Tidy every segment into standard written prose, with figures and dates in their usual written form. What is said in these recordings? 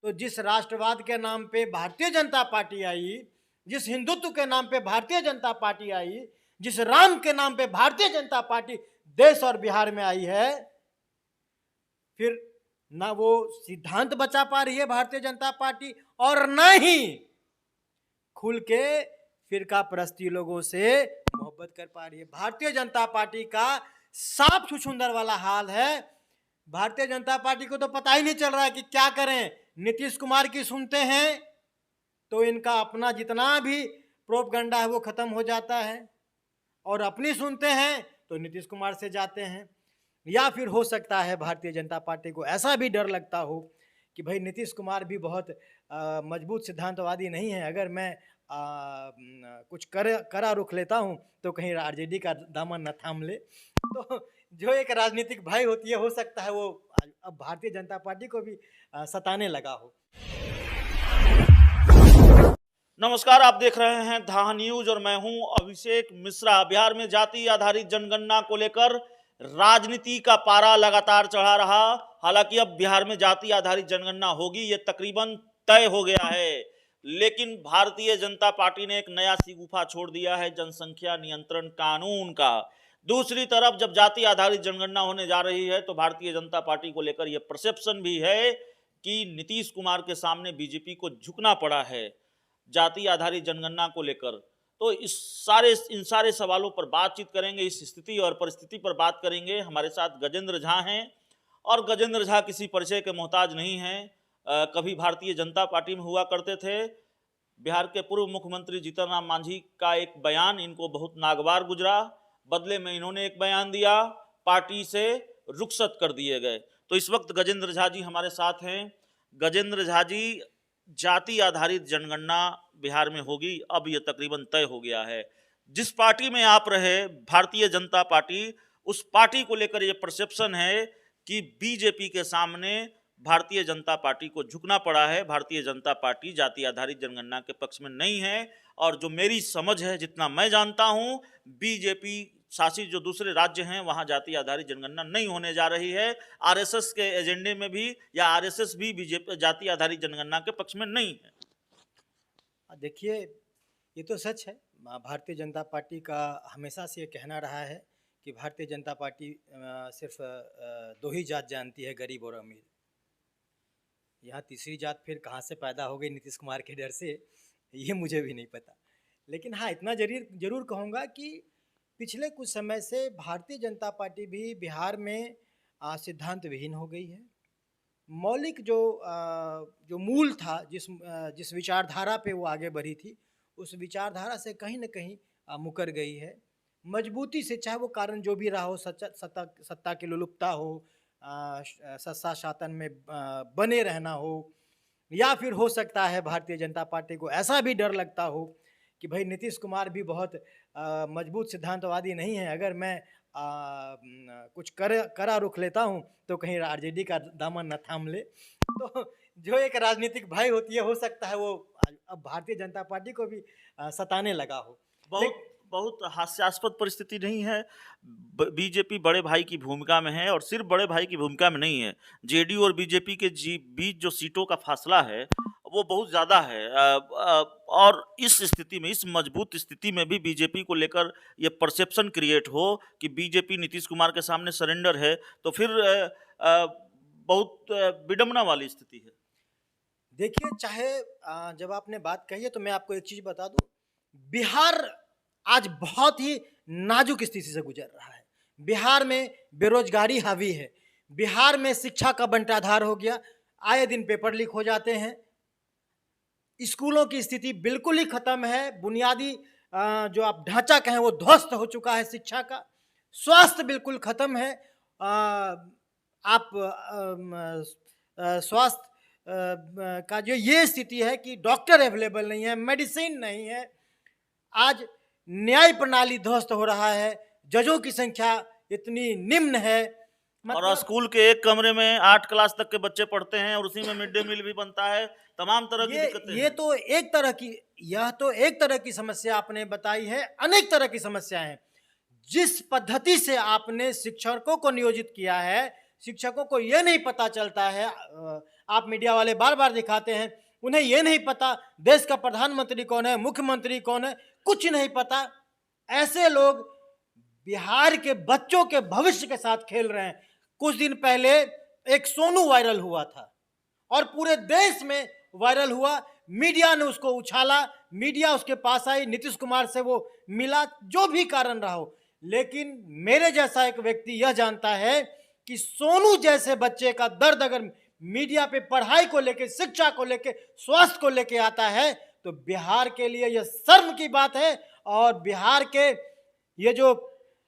तो जिस राष्ट्रवाद के नाम पे भारतीय जनता पार्टी आई, जिस हिंदुत्व के नाम पे भारतीय जनता पार्टी आई, जिस राम के नाम पे भारतीय जनता पार्टी देश और बिहार में आई है, फिर ना वो सिद्धांत बचा पा रही है भारतीय जनता पार्टी, और ना ही खुल के फिरका परस्ती लोगों से मोहब्बत कर पा रही है। भारतीय जनता पार्टी का साफ छुछुंदर वाला हाल है। भारतीय जनता पार्टी को तो पता ही नहीं चल रहा है कि क्या करें। नीतीश कुमार की सुनते हैं तो इनका अपना जितना भी प्रोपगंडा है वो खत्म हो जाता है, और अपनी सुनते हैं तो नीतीश कुमार से जाते हैं। या फिर हो सकता है भारतीय जनता पार्टी को ऐसा भी डर लगता हो कि भाई नीतीश कुमार भी बहुत मजबूत सिद्धांतवादी नहीं है, अगर मैं कुछ करा रुख लेता हूं तो कहीं आरजेडी का दामन न थाम ले। तो जो एक राजनीतिक भय होती है, हो सकता है वो अब भारतीय जनता पार्टी को भी सताने लगा हो। नमस्कार, आप देख रहे हैं धा न्यूज और मैं हूं अभिषेक मिश्रा। बिहार में जाति आधारित जनगणना को लेकर राजनीति का पारा लगातार चढ़ा रहा। हालांकि अब बिहार में जाति आधारित जनगणना होगी, ये तकरीबन तय हो गया है, लेकिन भारतीय जनता पार्टी ने एक नया सिगुफा छोड़ दिया है जनसंख्या नियंत्रण कानून का। दूसरी तरफ जब जाति आधारित जनगणना होने जा रही है तो भारतीय जनता पार्टी को लेकर यह परसेप्शन भी है कि नीतीश कुमार के सामने बीजेपी को झुकना पड़ा है जाति आधारित जनगणना को लेकर। तो इन सारे सवालों पर बातचीत करेंगे, इस स्थिति और परिस्थिति पर बात करेंगे। हमारे साथ गजेंद्र झा हैं, और गजेंद्र झा किसी परिचय के मोहताज नहीं हैं। कभी भारतीय जनता पार्टी में हुआ करते थे। बिहार के पूर्व मुख्यमंत्री जीतन राम मांझी का एक बयान इनको बहुत नागवार गुजरा, बदले में इन्होंने एक बयान दिया, पार्टी से रुखसत कर दिए गए। तो इस वक्त गजेंद्र झा जी हमारे साथ हैं। गजेंद्र झा जी, जाति आधारित जनगणना बिहार में होगी, अब यह तकरीबन तय हो गया है। जिस पार्टी में आप रहे, भारतीय जनता पार्टी, उस पार्टी को लेकर यह परसेप्शन है कि बीजेपी के सामने भारतीय जनता पार्टी को झुकना पड़ा है। भारतीय जनता पार्टी जाति आधारित जनगणना के पक्ष में नहीं है, और जो मेरी समझ है, जितना मैं जानता हूं, बीजेपी शासित जो दूसरे राज्य हैं वहां जाति आधारित जनगणना नहीं होने जा रही है। आरएसएस के एजेंडे में भी, या आरएसएस भी बीजेपी जाति आधारित जनगणना के पक्ष में नहीं है। देखिए, ये तो सच है। भारतीय जनता पार्टी का हमेशा से ये कहना रहा है कि भारतीय जनता पार्टी सिर्फ दो ही जात जानती है, गरीब और अमीर। यहाँ तीसरी जात फिर कहाँ से पैदा हो गई नीतीश कुमार के डर से, ये मुझे भी नहीं पता। लेकिन हाँ, इतना जरूर कहूँगा कि पिछले कुछ समय से भारतीय जनता पार्टी भी बिहार में सिद्धांत विहीन हो गई है। मौलिक जो मूल था, जिस विचारधारा पे वो आगे बढ़ी थी, उस विचारधारा से कहीं न कहीं मुकर गई है। मजबूती से, चाहे वो कारण जो भी रहा हो, सत्ता की लोलुपता हो, सत्ता शासन में बने रहना हो, या फिर हो सकता है भारतीय जनता पार्टी को ऐसा भी डर लगता हो कि भाई नीतीश कुमार भी बहुत मजबूत सिद्धांतवादी नहीं है, अगर मैं कुछ करा रुख लेता हूं तो कहीं आरजेडी का दामन न थाम ले। तो जो एक राजनीतिक भय होती है, हो सकता है वो अब भारतीय जनता पार्टी को भी सताने लगा हो। बहुत हास्यास्पद परिस्थिति नहीं है। बीजेपी बड़े भाई की भूमिका में है, और सिर्फ बड़े भाई की भूमिका में नहीं है, जेडीयू और बीजेपी के बीच जो सीटों का फासला है वो बहुत ज़्यादा है। और इस स्थिति में, इस मजबूत स्थिति में भी बीजेपी को लेकर ये परसेप्शन क्रिएट हो कि बीजेपी नीतीश कुमार के सामने सरेंडर है, तो फिर बहुत विडंबना वाली स्थिति है। देखिए, चाहे जब आपने बात कही है तो मैं आपको एक चीज़ बता दूं, बिहार आज बहुत ही नाजुक स्थिति से गुजर रहा है। बिहार में बेरोजगारी हावी है, बिहार में शिक्षा का बंटाधार हो गया, आए दिन पेपर लीक हो जाते हैं, स्कूलों की स्थिति बिल्कुल ही खत्म है, बुनियादी जो आप ढांचा कहें वो ध्वस्त हो चुका है शिक्षा का, स्वास्थ्य बिल्कुल खत्म है। आप स्वास्थ्य का जो ये स्थिति है कि डॉक्टर अवेलेबल नहीं है, मेडिसिन नहीं है, आज न्याय प्रणाली ध्वस्त हो रहा है, जजों की संख्या इतनी निम्न है, और स्कूल के एक कमरे में 8 क्लास तक के बच्चे पढ़ते हैं, और उसी में मिड डे मील भी बनता है, तमाम तरह की दिक्कतें। यह तो एक तरह की समस्या आपने बताई है, अनेक तरह की समस्याएं हैं। जिस पद्धति से आपने शिक्षकों को नियोजित किया है, शिक्षकों को यह नहीं पता चलता है, आप मीडिया वाले बार बार दिखाते हैं। उन्हें ये नहीं पता देश का प्रधानमंत्री कौन है, मुख्यमंत्री कौन है, कुछ नहीं पता। ऐसे लोग बिहार के बच्चों के भविष्य के साथ खेल रहे हैं। कुछ दिन पहले एक सोनू वायरल हुआ था और पूरे देश में वायरल हुआ। मीडिया ने उसको उछाला, मीडिया उसके पास आई, नीतीश कुमार से वो मिला, जो भी कारण रहा हो। लेकिन मेरे जैसा एक व्यक्ति यह जानता है कि सोनू जैसे बच्चे का दर्द अगर मीडिया पे पढ़ाई को लेके, शिक्षा को लेके, स्वास्थ्य को लेके आता है तो बिहार के लिए यह शर्म की बात है। और बिहार के ये जो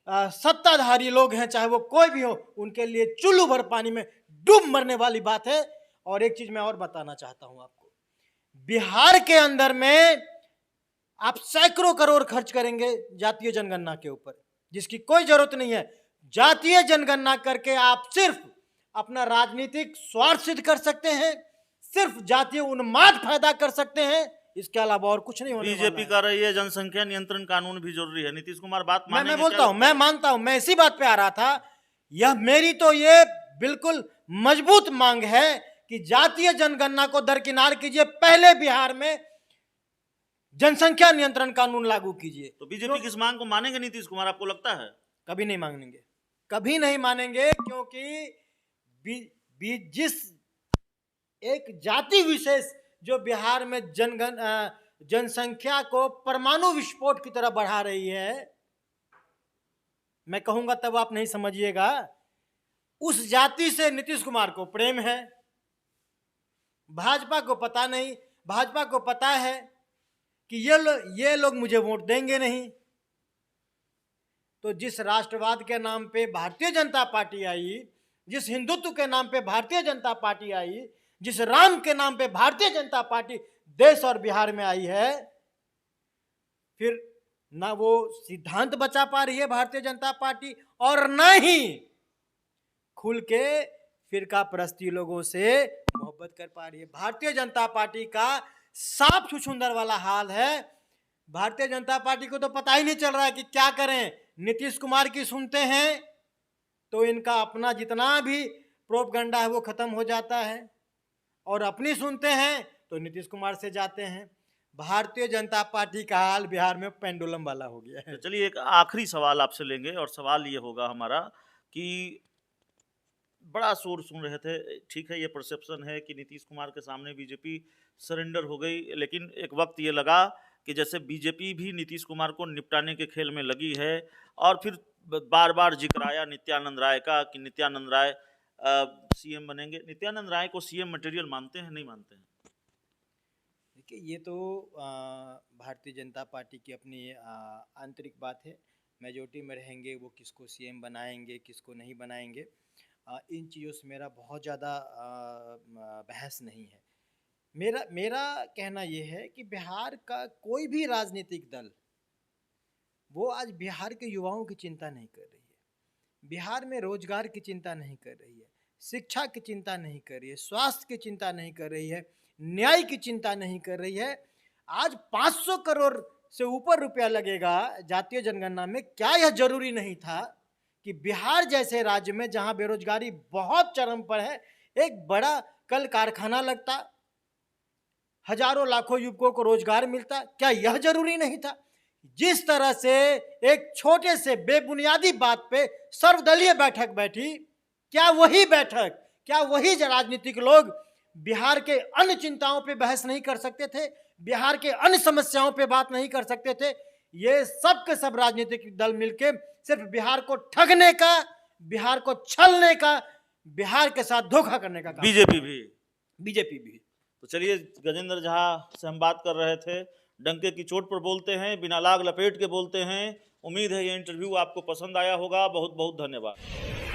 सत्ताधारी लोग हैं, चाहे वो कोई भी हो, उनके लिए चुल्लू भर पानी में डूब मरने वाली बात है। और एक चीज मैं और बताना चाहता हूं आपको, बिहार के अंदर में आप सैकड़ों करोड़ खर्च करेंगे जातीय जनगणना के ऊपर, जिसकी कोई जरूरत नहीं है। जातीय जनगणना करके आप सिर्फ अपना राजनीतिक स्वार्थ सिद्ध कर सकते हैं, सिर्फ जातीय उन्माद पैदा कर सकते हैं, इसके अलावा और कुछ नहीं होने वाला है। बीजेपी कह रही है जनसंख्या नियंत्रण कानून भी जरूरी है। नीतीश कुमार बात मैं मानेंगे? बोलता हूं, मैं मानता हूं, मैं इसी बात पे आ रहा था। यह मेरी तो ये बिल्कुल मजबूत मांग है कि जातीय जनगणना को दरकिनार कीजिए, पहले बिहार में जनसंख्या नियंत्रण कानून लागू कीजिए। तो बीजेपी की इस मांग को मानेंगे नीतीश कुमार, आपको लगता है? कभी नहीं मांगेंगे, कभी नहीं मानेंगे, क्योंकि जिस एक जाति विशेष जो बिहार में जनसंख्या को परमाणु विस्फोट की तरह बढ़ा रही है, मैं कहूंगा तब आप नहीं समझिएगा, उस जाति से नीतीश कुमार को प्रेम है। भाजपा को पता नहीं, भाजपा को पता है कि ये लोग मुझे वोट देंगे नहीं। तो जिस राष्ट्रवाद के नाम पे भारतीय जनता पार्टी आई, जिस हिंदुत्व के नाम पे भारतीय जनता पार्टी आई, जिस राम के नाम पे भारतीय जनता पार्टी देश और बिहार में आई है, फिर ना वो सिद्धांत बचा पा रही है भारतीय जनता पार्टी, और ना ही खुल के फिरका परस्ती लोगों से मोहब्बत कर पा रही है। भारतीय जनता पार्टी का साफ छुछुंदर वाला हाल है। भारतीय जनता पार्टी को तो पता ही नहीं चल रहा है कि क्या करें। नीतीश कुमार की सुनते हैं तो इनका अपना जितना भी प्रोपगंडा है वो खत्म हो जाता है, और अपनी सुनते हैं तो नीतीश कुमार से जाते हैं। भारतीय जनता पार्टी का हाल बिहार में पेंडुलम वाला हो गया है। चलिए एक आखिरी सवाल आपसे लेंगे, और सवाल ये होगा हमारा कि बड़ा शोर सुन रहे थे, ठीक है, ये परसेप्शन है कि नीतीश कुमार के सामने बीजेपी सरेंडर हो गई, लेकिन एक वक्त ये लगा कि जैसे बीजेपी भी नीतीश कुमार को निपटाने के खेल में लगी है, और फिर बार बार जिक्र आया नित्यानंद राय का कि नित्यानंद राय सीएम बनेंगे। नित्यानंद राय को सीएम मटेरियल मानते हैं, नहीं मानते हैं? देखिए, ये तो भारतीय जनता पार्टी की अपनी आंतरिक बात है। मेजोरिटी में रहेंगे वो किसको सीएम बनाएंगे, किसको नहीं बनाएंगे, इन चीज़ों से मेरा बहुत ज़्यादा बहस नहीं है। मेरा कहना ये है कि बिहार का कोई भी राजनीतिक दल वो आज बिहार के युवाओं की चिंता नहीं कर रही है, बिहार में रोजगार की चिंता नहीं कर रही है, शिक्षा की चिंता नहीं कर रही है, स्वास्थ्य की चिंता नहीं कर रही है, न्याय की चिंता नहीं कर रही है। आज 500 करोड़ से ऊपर रुपया लगेगा जातीय जनगणना में। क्या यह जरूरी नहीं था कि बिहार जैसे राज्य में जहां बेरोजगारी बहुत चरम पर है, एक बड़ा कल कारखाना लगता, हजारों लाखों युवकों को रोजगार मिलता? क्या यह जरूरी नहीं था? जिस तरह से एक छोटे से बेबुनियादी बात पे सर्वदलीय बैठक बैठी, क्या वही बैठक, क्या वही राजनीतिक लोग बिहार के अन्य चिंताओं पे बहस नहीं कर सकते थे, बिहार के अन्य समस्याओं पे बात नहीं कर सकते थे? ये सब के सब राजनीतिक दल मिलके सिर्फ बिहार को ठगने का, बिहार को छलने का, बिहार के साथ धोखा करने का काम। बीजेपी भी। तो चलिए, गजेंद्र झा से हम बात कर रहे थे, डंके की चोट पर बोलते हैं, बिना लाग लपेट के बोलते हैं। उम्मीद है ये इंटरव्यू आपको पसंद आया होगा। बहुत बहुत धन्यवाद।